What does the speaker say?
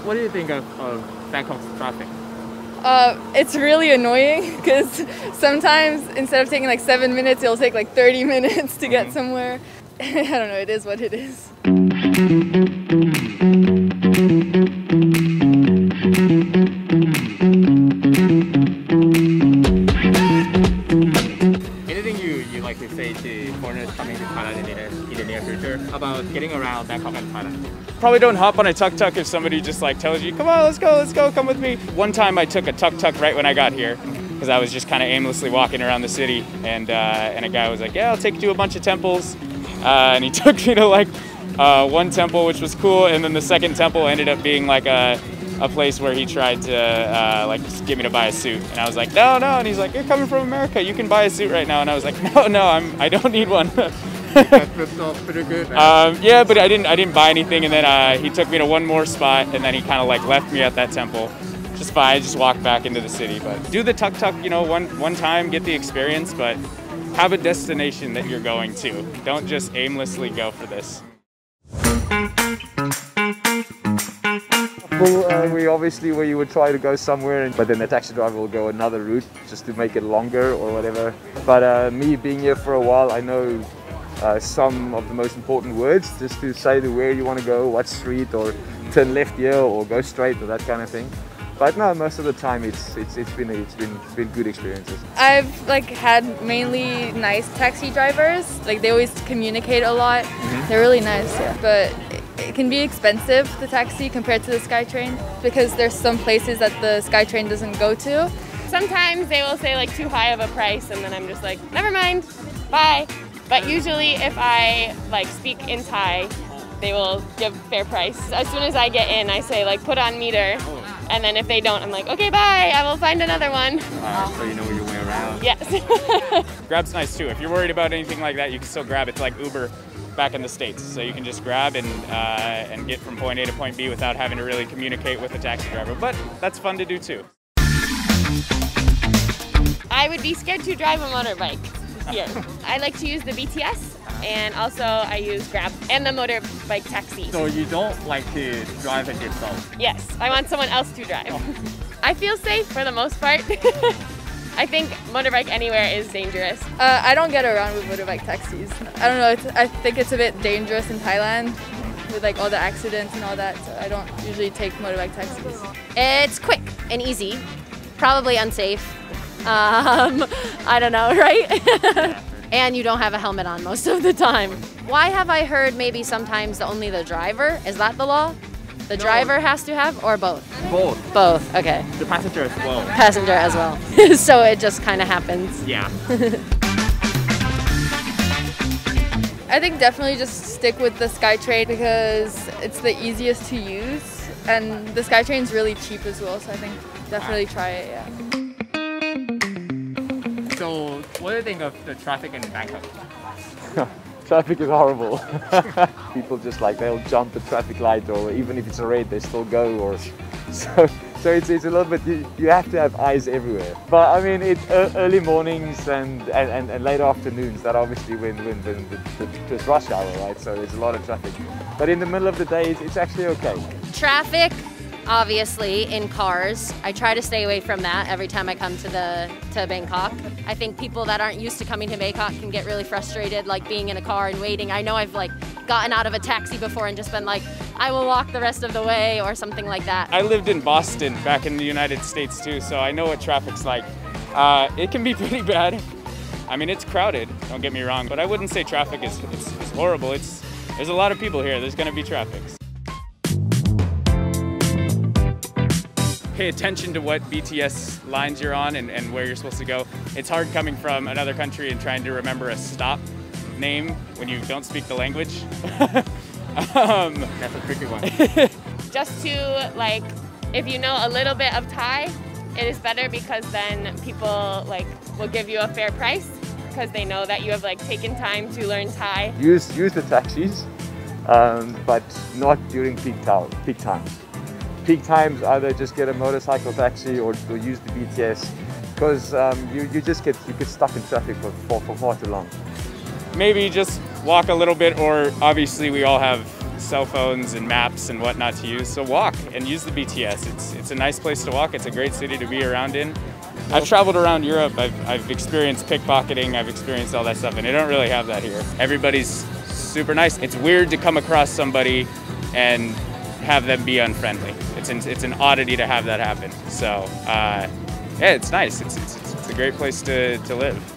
what do you think of Bangkok's traffic? It's really annoying because sometimes instead of taking like 7 minutes, it'll take like 30 minutes to get somewhere. I don't know, it is what it is. Anything you like to say to foreigners coming to Thailand in the near future about getting around Bangkok and Thailand? Probably don't hop on a tuk-tuk if somebody just like tells you, come on, let's go, come with me. One time I took a tuk-tuk right when I got here because I was just kind of aimlessly walking around the city and a guy was like, yeah, I'll take you to a bunch of temples. And he took me to like one temple, which was cool. And then the second temple ended up being like a place where he tried to like get me to buy a suit. And I was like, no. And he's like, you're coming from America, you can buy a suit right now. And I was like, no, I don't need one. Pretty good. Yeah, but I didn't buy anything, and then he took me to one more spot, and then he kind of like left me at that temple. Just fine, I just walked back into the city. But do the tuk-tuk, you know, one time, get the experience, but have a destination that you're going to. Don't just aimlessly go for this. We obviously where you would try to go somewhere, but then the taxi driver will go another route just to make it longer or whatever. But me being here for a while, I know some of the most important words just to say to where you want to go, what street, or turn left here or go straight or that kind of thing. But no, most of the time it's been good experiences. I've like had mainly nice taxi drivers. Like they always communicate a lot. They're really nice, yeah. But it can be expensive, the taxi, compared to the SkyTrain, because there's some places that the SkyTrain doesn't go to. Sometimes they will say like too high of a price, and then I'm just like, never mind, bye. But usually if I like speak in Thai, they will give fair price. As soon as I get in, I say like put on meter. And then if they don't, I'm like, okay, bye, I will find another one. So you know your way around. Yes. Grab's nice too. If you're worried about anything like that, you can still grab. It's like Uber back in the States. So you can just grab and get from point A to point B without having to really communicate with the taxi driver. But that's fun to do too. I would be scared to drive a motorbike here. I like to use the BTS, and also I use Grab and the motorbike taxi. So you don't like to drive it yourself? Yes, I want someone else to drive. I feel safe for the most part. I think motorbike anywhere is dangerous. I don't get around with motorbike taxis. I don't know, I think it's a bit dangerous in Thailand with like all the accidents and all that, so I don't usually take motorbike taxis. It's quick and easy, probably unsafe. I don't know, right? And you don't have a helmet on most of the time. Why have I heard maybe sometimes only the driver? Is that the law? The driver has to have, or both? Both. Both, okay. The passenger as well. Passenger as well. So it just kind of happens. Yeah. I think definitely just stick with the SkyTrain because it's the easiest to use, and the SkyTrain's really cheap as well, so I think definitely try it, yeah. So what do you think of the traffic in Bangkok? Traffic is horrible. People just like, they'll jump the traffic light, or even if it's a red, they still go, or so it's a little bit, you have to have eyes everywhere. But I mean, it's early mornings and late afternoons, that obviously when it's rush hour, right? So there's a lot of traffic. But in the middle of the day, it's actually okay. Traffic, obviously, in cars. I try to stay away from that every time I come to Bangkok. I think people that aren't used to coming to Bangkok can get really frustrated, like being in a car and waiting. I know I've like gotten out of a taxi before and just been like, I will walk the rest of the way or something like that. I lived in Boston back in the United States too, so I know what traffic's like. It can be pretty bad. I mean, it's crowded, don't get me wrong, but I wouldn't say traffic is horrible. There's a lot of people here, there's gonna be traffic. Pay attention to what BTS lines you're on and where you're supposed to go. It's hard coming from another country and trying to remember a stop name when you don't speak the language. That's a tricky one. Just to like, if you know a little bit of Thai, it is better because then people like will give you a fair price because they know that you have like taken time to learn Thai. Use the taxis, but not during peak times. Peak times, either just get a motorcycle taxi or use the BTS, because you get stuck in traffic for far too long. Maybe just walk a little bit, or obviously we all have cell phones and maps and whatnot to use. So walk and use the BTS. It's a nice place to walk. It's a great city to be around in. I've traveled around Europe. I've experienced pickpocketing. I've experienced all that stuff, and they don't really have that here. Everybody's super nice. It's weird to come across somebody and have them be unfriendly. It's an oddity to have that happen. So yeah, it's nice. It's a great place to live.